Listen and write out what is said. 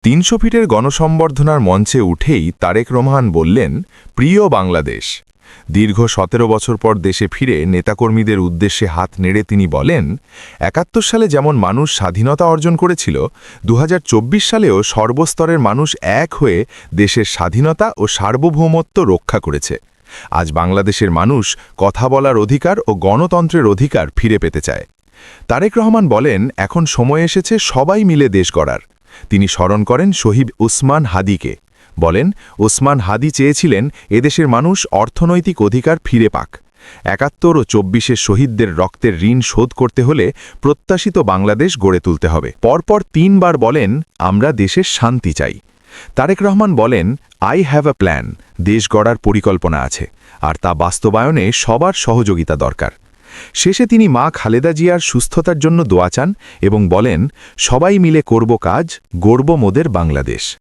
৩০০ ফিটের গণসম্বর্ধনার মঞ্চে উঠেই তারেক রহমান বললেন, প্রিয় বাংলাদেশ। দীর্ঘ ১৭ বছর পর দেশে ফিরে নেতাকর্মীদের উদ্দেশ্যে হাত নেড়ে তিনি বলেন, ৭১ সালে যেমন মানুষ স্বাধীনতা অর্জন করেছিল, ২০২৪ সালেও সর্বস্তরের মানুষ এক হয়ে দেশের স্বাধীনতা ও সার্বভৌমত্ব রক্ষা করেছে। আজ বাংলাদেশের মানুষ কথা বলার অধিকার ও গণতন্ত্রের অধিকার ফিরে পেতে চায়। তারেক রহমান বলেন, এখন সময় এসেছে সবাই মিলে দেশ গড়ার। তিনি স্মরণ করেন শহীদ উসমান হাদিকে। বলেন, ওসমান হাদি চেয়েছিলেন এদেশের মানুষ অর্থনৈতিক অধিকার ফিরে পাক। ৭১ ও ২৪-এর শহীদদের রক্তের ঋণ শোধ করতে হলে প্রত্যাশিত বাংলাদেশ গড়ে তুলতে হবে। পরপর ৩ বার বলেন, আমরা দেশের শান্তি চাই। তারেক রহমান বলেন, আই হ্যাভ আ প্ল্যান, দেশ গড়ার পরিকল্পনা আছে, আর তা বাস্তবায়নে সবার সহযোগিতা দরকার। শেষে তিনি মা খালেদা জিয়ার সুস্থতার জন্য দোয়া চান এবং বলেন, সবাই মিলে করব কাজ, গড়ব মোদের বাংলাদেশ।